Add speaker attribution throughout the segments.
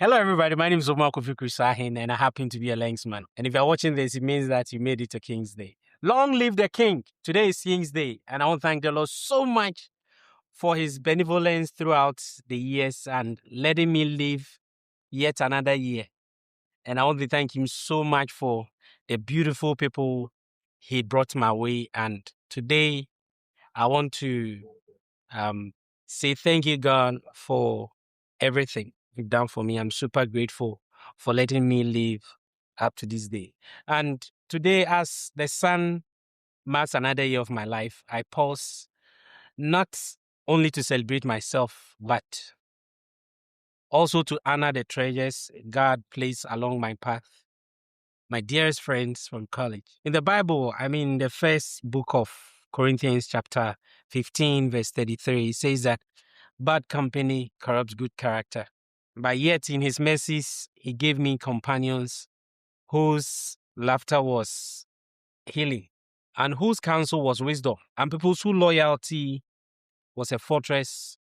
Speaker 1: Hello, everybody. My name is Omar Kofi Krisahin, and I happen to be a Langsman. And if you're watching this, it means that you made it to King's Day. Long live the King. Today is King's Day, and I want to thank the Lord so much for his benevolence throughout the years and letting me live yet another year. And I want to thank him so much for the beautiful people he brought my way. And today, I want to say thank you, God, for everything you've done for me. I'm super grateful for letting me live up to this day. And today, as the sun marks another year of my life, I pause not only to celebrate myself, but also to honor the treasures God placed along my path, my dearest friends from college. In the Bible, the first book of Corinthians, chapter 15, verse 33, it says that bad company corrupts good character. But yet, in his mercies, he gave me companions whose laughter was healing and whose counsel was wisdom, and people whose loyalty was a fortress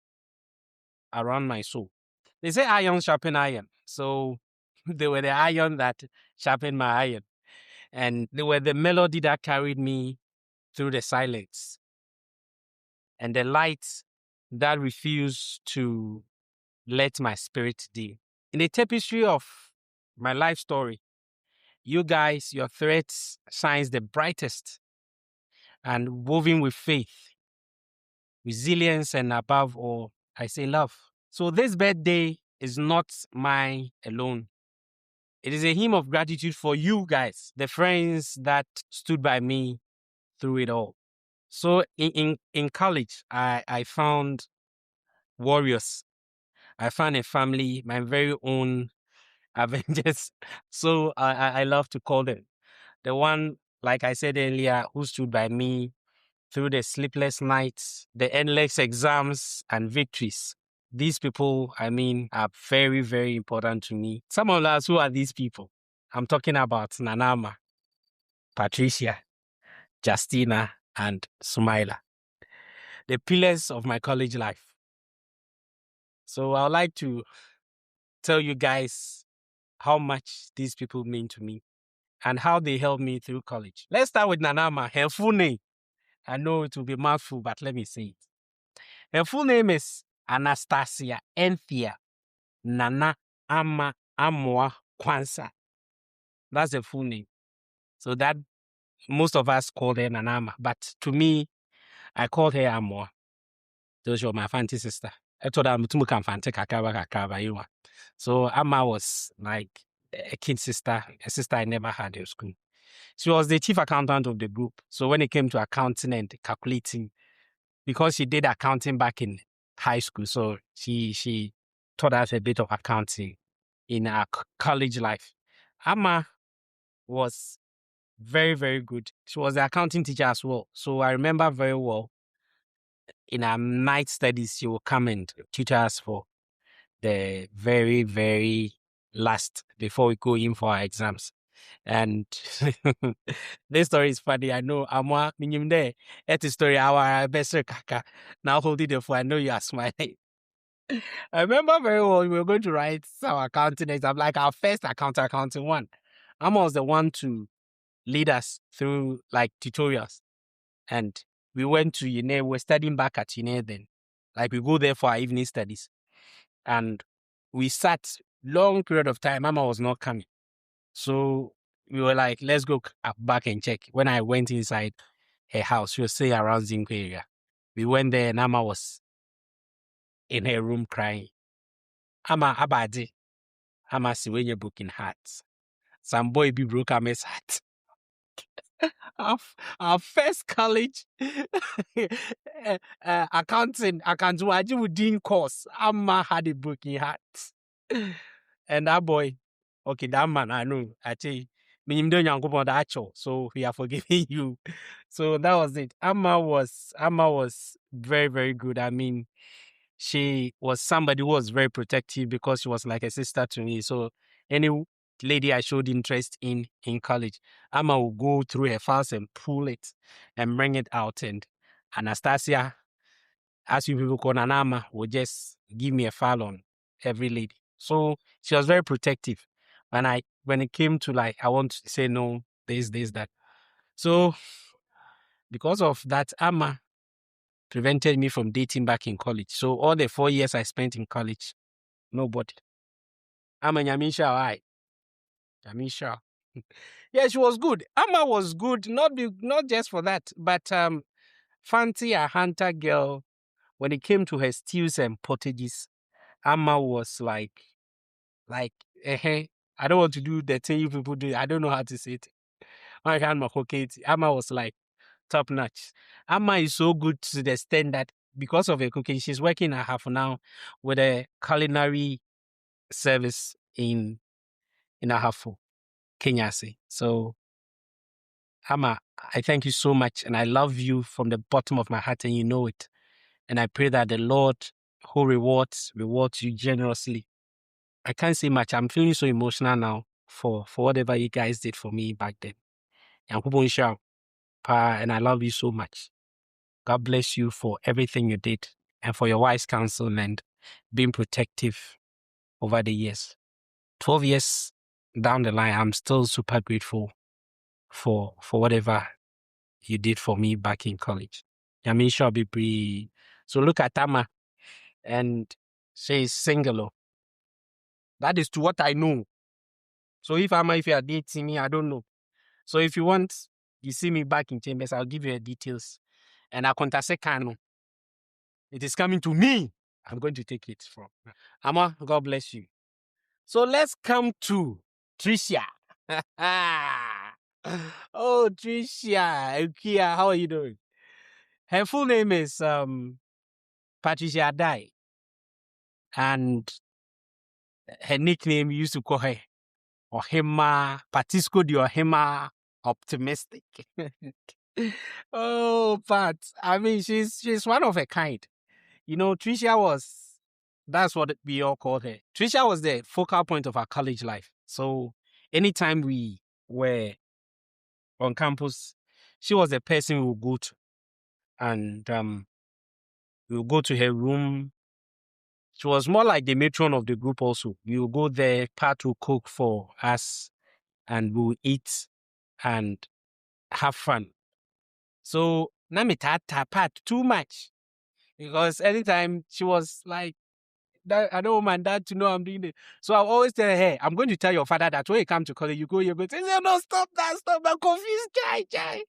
Speaker 1: around my soul. They say iron sharpen iron. So they were the iron that sharpened my iron. And they were the melody that carried me through the silence and the light that refused to let my spirit dim. In the tapestry of my life story, you guys, your threads shines the brightest and woven with faith, resilience, and above all, I say love. So this birthday is not mine alone. It is a hymn of gratitude for you guys, the friends that stood by me through it all. So in college, I found warriors. I found a family, my very own Avengers. So I love to call them. The one, like I said earlier, who stood by me through the sleepless nights, the endless exams and victories. These people, are very, very important to me. Some of us, who are these people? I'm talking about Nanama, Patricia, Justina, and Sumaila, the pillars of my college life. So I would like to tell you guys how much these people mean to me and how they helped me through college. Let's start with Nanama, her full name. I know it will be mouthful, but let me say it. Her full name is Anastasia Enthea Nana Ama Amwa Kwansa. That's the full name. So that most of us call her Nanama, but to me, I called her Amwa. Those were my fancy sister. I told her I'm fancy kakaba. So Amma was like a kid sister, a sister I never had in school. She was the chief accountant of the group. So when it came to accounting and calculating, because she did accounting back in high school, so she taught us a bit of accounting in our college life. Amma was very, very good. She was the accounting teacher as well. So I remember very well, in our night studies, she would come and tutor us for the very, very last before we go in for our exams. And this story is funny. I know Amwa Minyumde. It's story our best kaka. Now holding the phone. I know you are smiling. I remember very well we were going to write our accounting exam, like our first accounting one. Amma was the one to lead us through like tutorials. And we went to Yine, we were studying back at Yine then. Like we go there for our evening studies. And we sat long period of time. Mama was not coming. So we were like, let's go back and check. When I went inside her house, she was say around Zinco area. We went there and Mama was in her room crying. Ama abadi. Ama si when you're broken heart. Some boy be broke Ama's heart. Our first college accounting within course. Amma had a broken heart. And that boy, okay, that man, I know. Actually, so we are forgiving you. So that was it. Amma was very, very good. She was somebody who was very protective because she was like a sister to me. So any lady I showed interest in college, Amma will go through her files and pull it and bring it out. And Anastasia, as you people call Nanama, will just give me a file on every lady. So she was very protective. And when it came to like, I want to say no, this, that. So because of that, Amma prevented me from dating back in college. So all the 4 years I spent in college, nobody. Amma Nyamisha, I. Nyamisha. Yeah, she was good. Amma was good, not just for that, but Fancy, a hunter girl, when it came to her stews and pottages, Amma was I don't want to do the thing you people do. I don't know how to say it. Amma was like top notch. Amma is so good to the extent that because of her cooking, she's working at half now with a culinary service in Ahafo, Kenya. So Amma, I thank you so much, and I love you from the bottom of my heart, and you know it. And I pray that the Lord, who rewards you generously. I can't say much. I'm feeling so emotional now for whatever you guys did for me back then. And I love you so much. God bless you for everything you did and for your wise counsel and being protective over the years. 12 years down the line, I'm still super grateful for whatever you did for me back in college. Yamisha Bibri. So look at Tama, and she's single. Oh. That is to what I know. So if you are dating me, I don't know. So if you want, you see me back in Chambers, I'll give you the details. And I contact Kano. It is coming to me. I'm going to take it from Amma. God bless you. So let's come to Tricia. Oh, Tricia. Ukia, how are you doing? Her full name is Patricia Dai. And her nickname used to call her Ohima, Patisco de Ohima Optimistic. Oh, Pat. I mean, she's one of a kind. You know, that's what we all called her. Tricia was the focal point of our college life. So anytime we were on campus, she was the person we would go to. And we would go to her room. She was more like the matron of the group also. We would go there, Pat will cook for us, and we would eat and have fun. So, Namitata Pat too much. Because anytime she was like, I don't want my dad to know I'm doing it. So I always tell her, hey, I'm going to tell your father that when you come to college, you're going to say, no, stop that, I'm confused, Jai.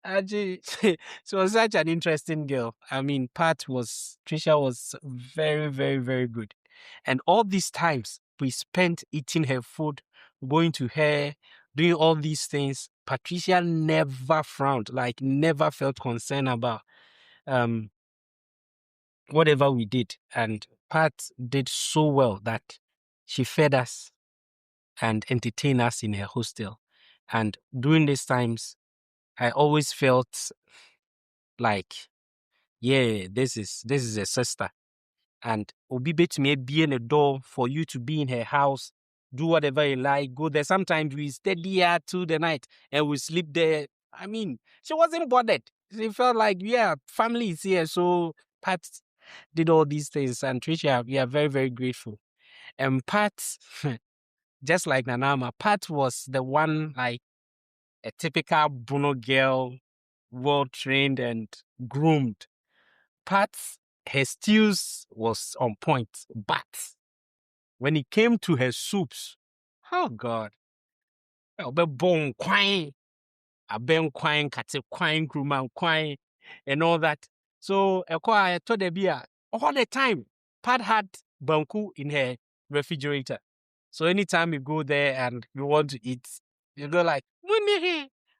Speaker 1: And she was such an interesting girl. I mean, Tricia was very, very, very good. And all these times we spent eating her food, going to her, doing all these things, Patricia never frowned, like never felt concerned about whatever we did. And Pat did so well that she fed us and entertained us in her hostel. And during these times, I always felt like, yeah, this is a sister. And Obi bet me be in a door for you to be in her house, do whatever you like, go there. Sometimes we stay there till the night and we sleep there. I mean, she wasn't bothered. She felt like, yeah, family is here. So Pat did all these things. And Tricia, we are very, very grateful. And Pat, just like Nanama, Pat was the one, like a typical Bruno girl, well trained and groomed. Pat, her stews was on point, but when it came to her soups, oh God, bone quine, a ben quine, kate quine, kruma quine, and all that. So I told the beer all the time. Pat had banku in her refrigerator. So anytime we go there and we want to eat, you go like,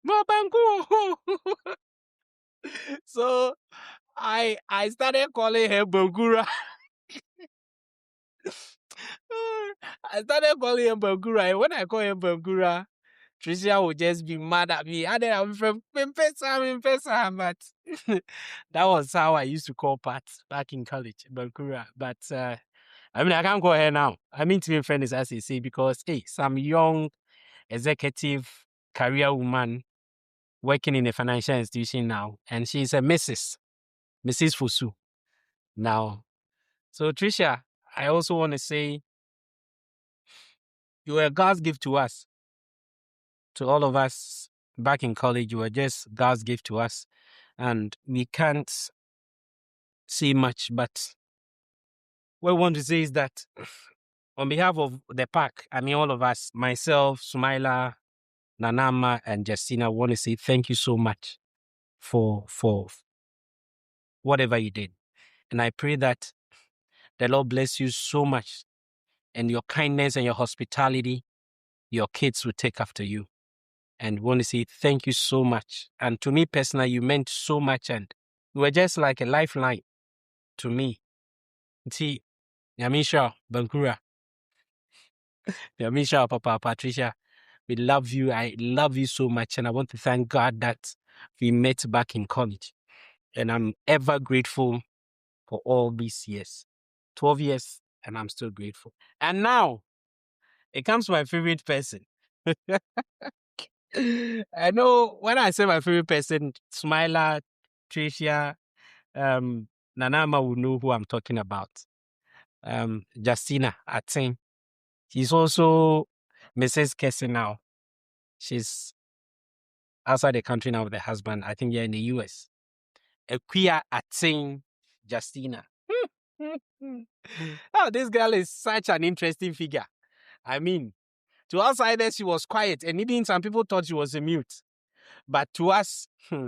Speaker 1: more banku. So I started calling her Bangura. I started calling him Bangura. And when I call him Bangura, Tricia would just be mad at me. And then I'm from Pesa, but that was how I used to call Pat back in college, Bangura. But I mean, I can't call her now. I mean, to be friend is as they say, because hey, some young executive career woman working in a financial institution now, and she's a Mrs. Fusu now. So Tricia, I also want to say You were God's gift to us. To all of us back in college, you were just God's gift to us. And we can't say much, but what I want to say is that on behalf of the pack, I mean, all of us, myself, Sumaila, Nanama, and Justina, want to say thank you so much for whatever you did. And I pray that the Lord bless you so much, and your kindness and your hospitality, your kids will take after you. And want to say thank you so much. And to me personally, you meant so much, and you were just like a lifeline to me. See, Yamisha, Bankura, Yamisha, Papa, Patricia, we love you. I love you so much. And I want to thank God that we met back in college. And I'm ever grateful for all these years. 12 years, and I'm still grateful. And now, it comes to my favorite person. I know when I say my favorite person, Smiler, Tricia, Nanama will know who I'm talking about. Justina, I think. She's also Mrs. Kessie now. She's outside the country now with her husband. I think you're in the US. Equia Atin Justina. Oh, this girl is such an interesting figure. I mean, to outsiders, she was quiet, and even some people thought she was a mute. But to us, she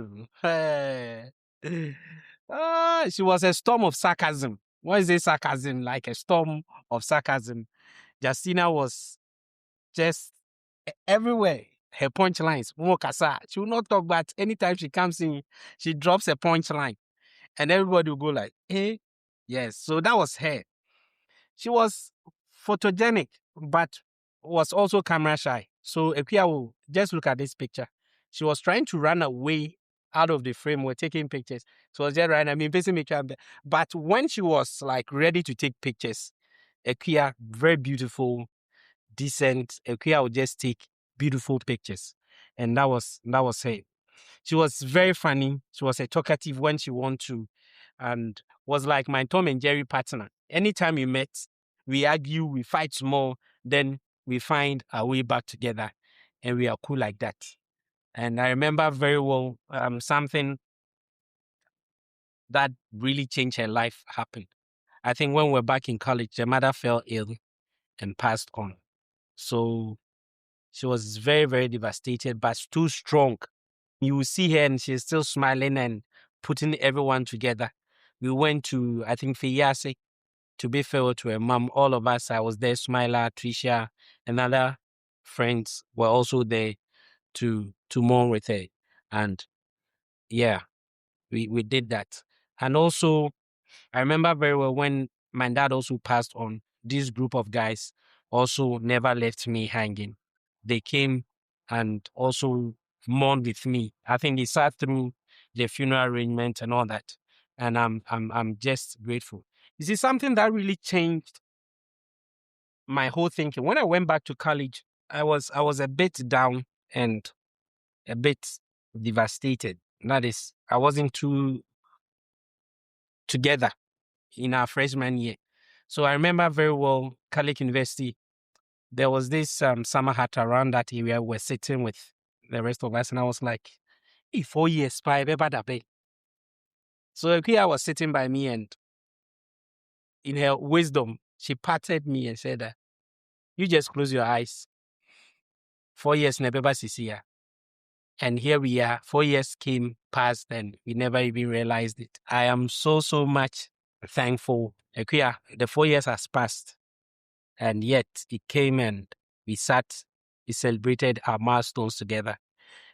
Speaker 1: was a storm of sarcasm. What is this sarcasm? Like a storm of sarcasm. Justina was just everywhere. Her punchlines, she will not talk, but anytime she comes in, she drops a punchline, and everybody will go like, "Hey, yes." So that was her. She was photogenic, but was also camera shy. So Equia will just look at this picture. She was trying to run away out of the frame. We're taking pictures. So I was just running. I mean, basically, but when she was like ready to take pictures, Equia, very beautiful, decent. Equia would just take beautiful pictures, and that was her. She was very funny. She was a talkative when she wanted to, and was like my Tom and Jerry partner. Anytime we met, we argue, we fight more, then we find our way back together, and we are cool like that. And I remember very well something that really changed her life happened. I think when we were back in college, her mother fell ill and passed on. So she was very, very devastated, but too strong. You will see her and she's still smiling and putting everyone together. We went to, I think, Fiyase to be farewell to her mom. All of us, I was there, Smiler, Tricia, and other friends were also there to mourn with her. And yeah, we did that. And also, I remember very well when my dad also passed on, this group of guys also never left me hanging. They came and also mourned with me. I think they sat through the funeral arrangement and all that. And I'm just grateful. You see, something that really changed my whole thinking. When I went back to college, I was a bit down and a bit devastated. That is, I wasn't too together in our freshman year. So I remember very well, Catholic University, there was this summer hut around that area. We're sitting with the rest of us, and I was like, hey, 4 years, so Akuya was sitting by me, and in her wisdom, she patted me and said, you just close your eyes. 4 years, nebeba sisia. And here we are, 4 years came past, and we never even realized it. I am so much thankful. Akuya, the 4 years has passed. And yet it came and we sat, we celebrated our milestones together.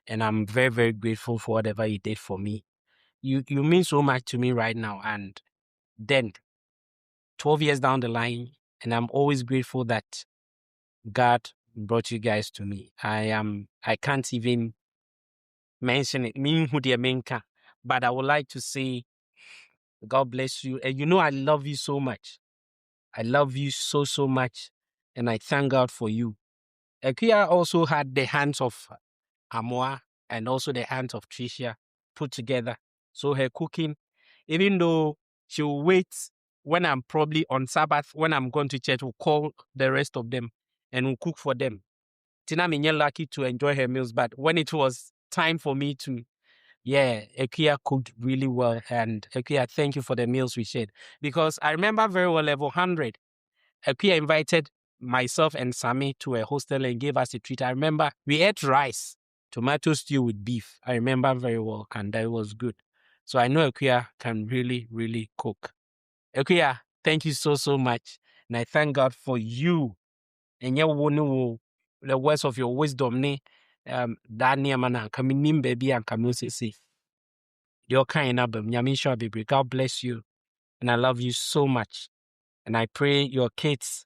Speaker 1: And I'm very, very grateful for whatever you did for me. You mean so much to me right now. And then 12 years down the line, and I'm always grateful that God brought you guys to me. I can't even mention it, but I would like to say, God bless you. And you know, I love you so much. I love you so much. And I thank God for you. Akuya also had the hands of Amoa and also the hands of Tricia put together. So her cooking, even though she'll wait when I'm probably on Sabbath, when I'm going to church, will call the rest of them. and will cook for them. Tina Minye lucky to enjoy her meals, but when it was time for me to, Ekia cooked really well. And Ekia, thank you for the meals we shared. Because I remember very well, level 100, Ekia invited myself and Sammy to a hostel and gave us a treat. I remember we ate rice, tomato stew with beef. I remember very well, and that was good. So I know Ekia can really, really cook. Ekia, thank you so, so much. And I thank God for you and the words of your wisdom ne that nneɛma no anka menim baabi anka me osisi your kind album nyame sure baby. God bless you and I love you so much and I pray your kids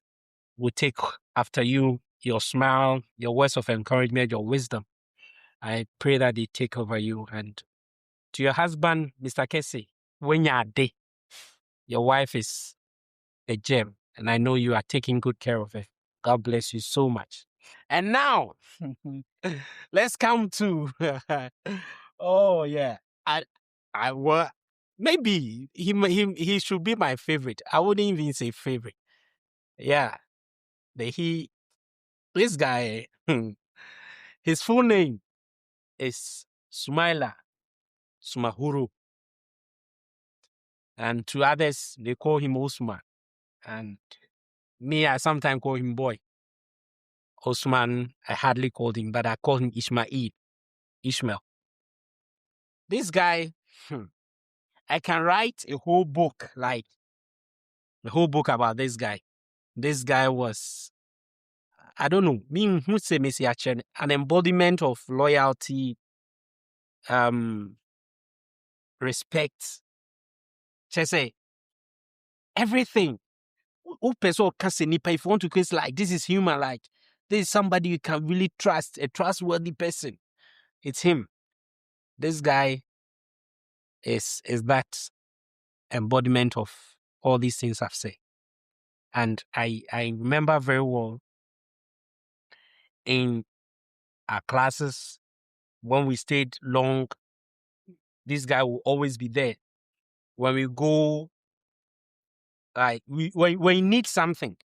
Speaker 1: will take after you, your smile, your words of encouragement, your wisdom. I pray that they take over you. And to your husband, Mr. Kesey, when you're day, your wife is a gem and I know you are taking good care of her. God bless you so much. And now, let's come to. Oh yeah, I was maybe he should be my favorite. I wouldn't even say favorite. Yeah, this guy. His full name is Sumaila Sumahuru, and to others they call him Osman, and me I sometimes call him boy. Osman I hardly called him, but I call him Ishmael. This guy. I can write a whole book, like a whole book about this guy. This guy was, I don't know, who say an embodiment of loyalty, respect. Just say everything. If you want to case like this is human, like this is somebody you can really trust, a trustworthy person. It's him. This guy is that embodiment of all these things I've said. And I remember very well in our classes, when we stayed long, this guy will always be there. When we go, like, when you need something,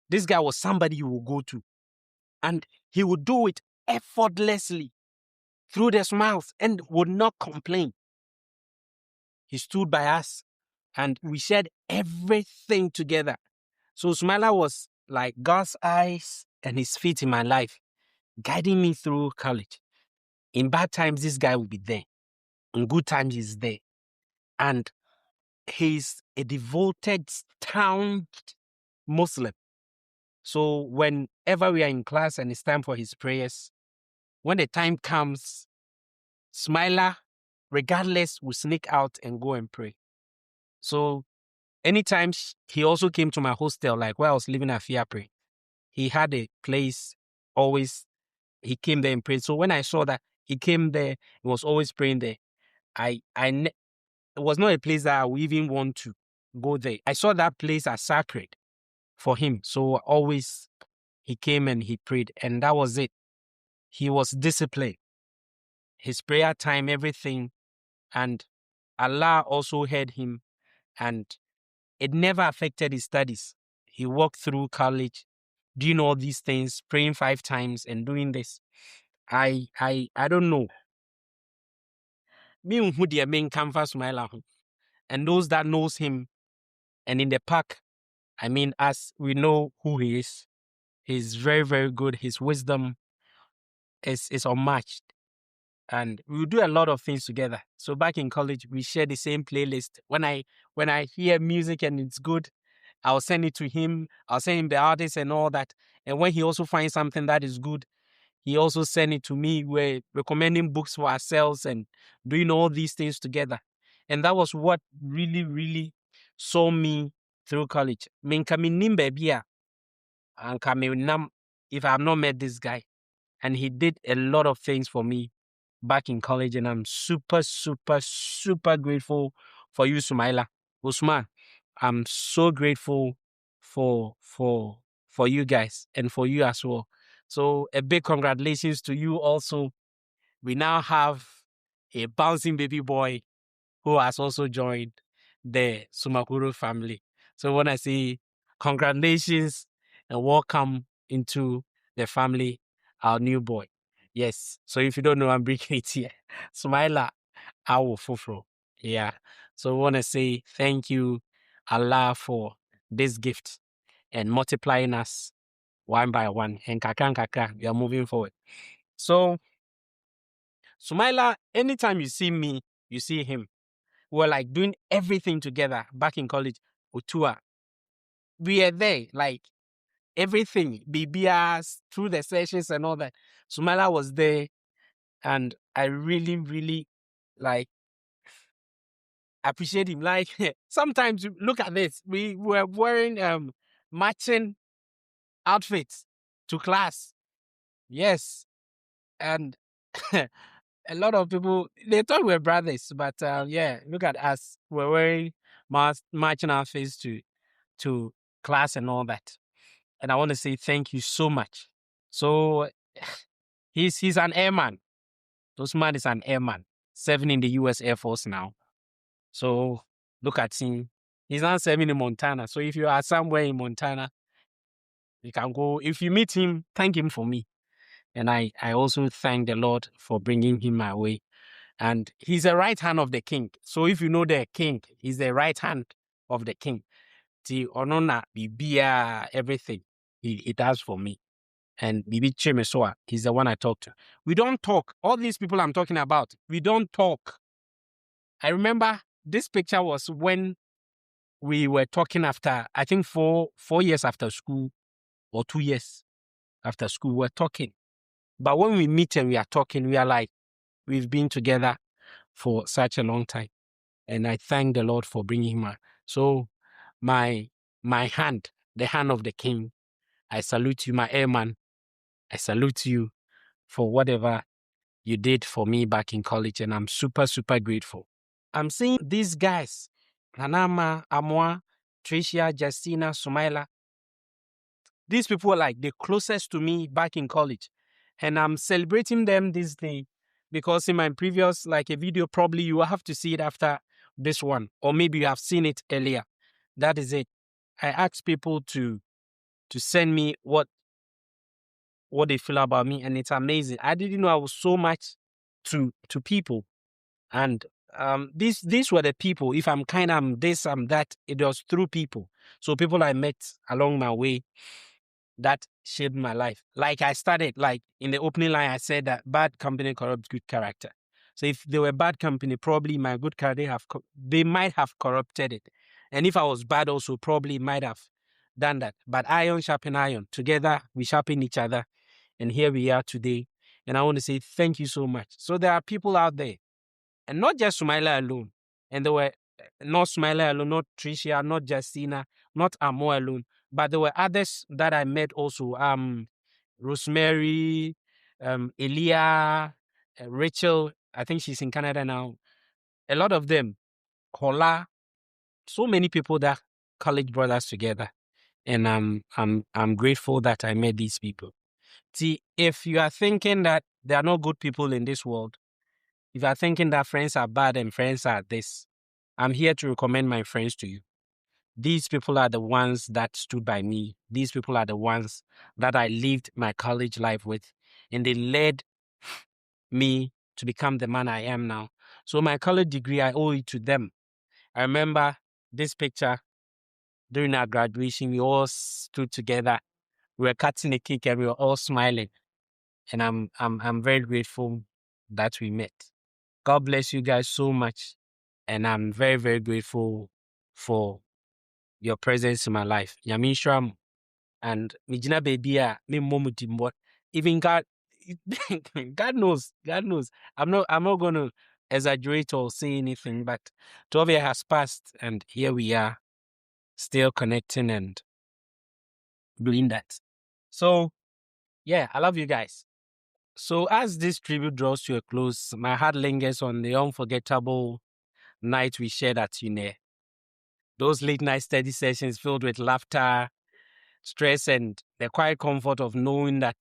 Speaker 1: this guy was somebody you will go to. And he would do it effortlessly through the smiles and would not complain. He stood by us and we shared everything together. So Smiler was like God's eyes and his feet in my life, guiding me through college. In bad times, this guy will be there. In good times, he's there. And he's a devoted, sound Muslim. So whenever we are in class and it's time for his prayers, when the time comes, Smiler, regardless, will sneak out and go and pray. So anytime he also came to my hostel, like where I was living at Fiapre, he had a place always, he came there and prayed. So when I saw that he came there, he was always praying there, it was not a place that I would even want to go there. I saw that place as sacred for him. So always he came and he prayed, and that was it. He was disciplined. His prayer time, everything, and Allah also heard him, and it never affected his studies. He walked through college, doing all these things, praying 5 times and doing this. I don't know. Me who the main canvas smile, and those that knows him, and in the park, I mean, as we know who he is, he's very, very good. His wisdom is unmatched. And we do a lot of things together. So back in college, we share the same playlist. When I hear music and it's good, I'll send it to him. I'll send him the artist and all that. And when he also finds something that is good, he also send it to me. We're recommending books for ourselves and doing all these things together. And that was what really, really saw me through college. If I have not met this guy. And he did a lot of things for me back in college. And I'm super, super, super grateful for you, Sumaila. Usman, I'm so grateful for you guys and for you as well. So a big congratulations to you also. We now have a bouncing baby boy who has also joined the Sumakuru family. So when I say congratulations and welcome, into the family, our new boy. Yes. So if you don't know, I'm bringing it here. Smiler, our fufro. Yeah. So we want to say thank you, Allah, for this gift and multiplying us one by one. And kakra, we are moving forward. So, Sumaila, anytime you see me, you see him. We're like doing everything together back in college. Utua. We are there, like everything, BBS, through the sessions and all that. Sumaila was there, and I really, really like appreciate him. Like sometimes, look at this. We were wearing matching outfits to class. Yes. And a lot of people, they thought we were brothers, but yeah, look at us. We're wearing matching outfits to class and all that. And I want to say thank you so much. So he's an airman. Osman is an airman, serving in the U.S. Air Force now. So look at him. He's not serving in Montana. So if you are somewhere in Montana, you can go. If you meet him, thank him for me. And I also thank the Lord for bringing him my way. And he's the right hand of the king. So if you know the king, he's the right hand of the king. Ti onona bibia everything he does for me. And Bibi Chemesoa, he's the one I talk to. We don't talk. All these people I'm talking about, we don't talk. I remember this picture was when we were talking after, I think 4 years after school or 2 years after school, we're talking. But when we meet and we are talking, we are like, we've been together for such a long time. And I thank the Lord for bringing him out. So my hand, the hand of the king, I salute you, my airman. I salute you for whatever you did for me back in college. And I'm super, super grateful. I'm seeing these guys, Hanama, Amwa, Tricia, Justina, Sumaila. These people are like the closest to me back in college. And I'm celebrating them this day because in my previous, like a video, probably you will have to see it after this one, or maybe you have seen it earlier. That is it. I asked people to send me what they feel about me, and it's amazing. I didn't know I was so much to people. And these were the people. If I'm kind, I'm this, I'm that. It was through people. So people I met along my way that shaped my life. Like I started, like in the opening line, I said that bad company corrupts good character. So if they were bad company, probably my good character they might have corrupted it. And if I was bad, also probably might have done that. But iron sharpen iron. Together we sharpen each other, and here we are today. And I want to say thank you so much. So there are people out there, and not just Sumaila alone. And there were not Sumaila alone, not Tricia, not Justina, not Amo alone, but there were others that I met also. Rosemary, Elia, Rachel. I think she's in Canada now. A lot of them, Kola. So many people that college brothers together, and I'm grateful that I met these people. See, if you are thinking that there are no good people in this world, if you are thinking that friends are bad and friends are this, I'm here to recommend my friends to you. These people are the ones that stood by me. These people are the ones that I lived my college life with, and they led me to become the man I am now. So my college degree, I owe it to them. I remember this picture during our graduation. We all stood together. We were cutting a cake and we were all smiling. And I'm very grateful that we met. God bless you guys so much. And I'm very, very grateful for your presence in my life. Yamin Shram and Mijina baby, me momu dimbo. Even God, God knows. God knows. I'm not gonna exaggerate or say anything, but 12 years has passed and here we are still connecting and doing that. So yeah, I love you guys. So as this tribute draws to a close, my heart lingers on the unforgettable night we shared at UNE. Those late night study sessions filled with laughter, stress, and the quiet comfort of knowing that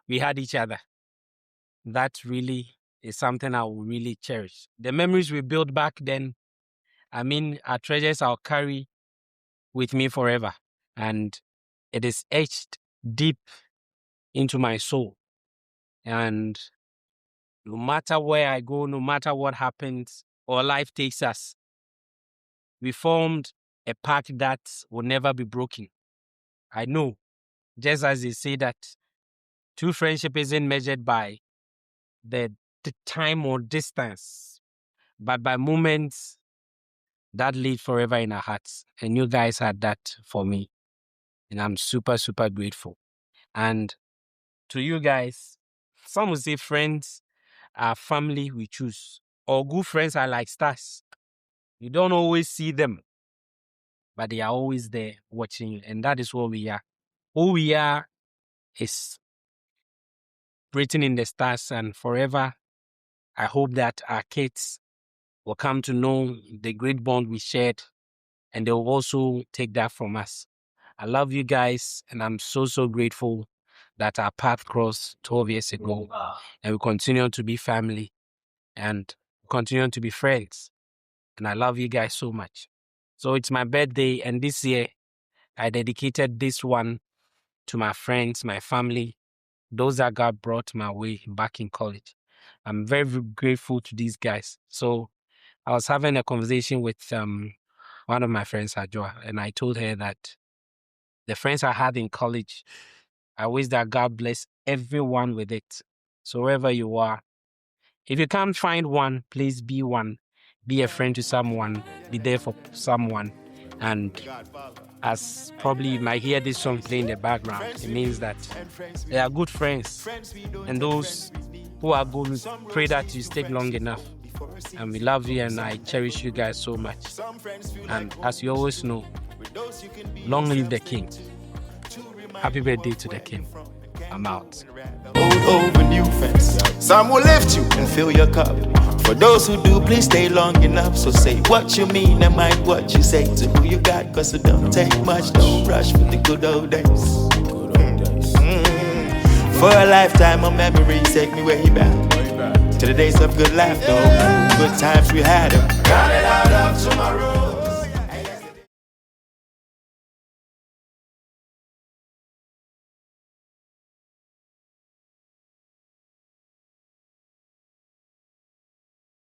Speaker 1: we had each other. That really is something I will really cherish. The memories we built back then, are treasures I'll carry with me forever. And it is etched deep into my soul. And no matter where I go, no matter what happens or life takes us, we formed a pact that will never be broken. I know, just as they say that true friendship isn't measured by the time or distance, but by moments that live forever in our hearts. And you guys had that for me. And I'm super, super grateful. And to you guys, some would say friends are family we choose, or good friends are like stars. You don't always see them, but they are always there watching you. And that is what we are. Who we are is written in the stars, and forever, I hope that our kids will come to know the great bond we shared, and they will also take that from us. I love you guys, and I'm so, so grateful that our path crossed 12 years ago, and we continue to be family and continue to be friends. And I love you guys so much. So it's my birthday, and this year I dedicated this one to my friends, my family, those that God brought my way back in college. I'm very, very grateful to these guys. So I was having a conversation with one of my friends, Ajwa, and I told her that the friends I had in college, I wish that God bless everyone with it. So wherever you are, if you can't find one, please be one. Be a friend to someone. Be there for someone. And as probably you might hear this song play in the background, it means that they are good friends. And those who are good, pray that you stay long enough. And we love you, and I cherish you guys so much. And as you always know, long live the king. Happy birthday to the king. I'm out.
Speaker 2: Old over new friends. Some will lift you and fill your cup. For those who do, please stay long enough. So say what you mean and mind what you say to who you got, cause it don't take much. Don't rush for the good old days. For a lifetime of memories, take me way back to the days of good laughter, good times we had. Got it out of tomorrow.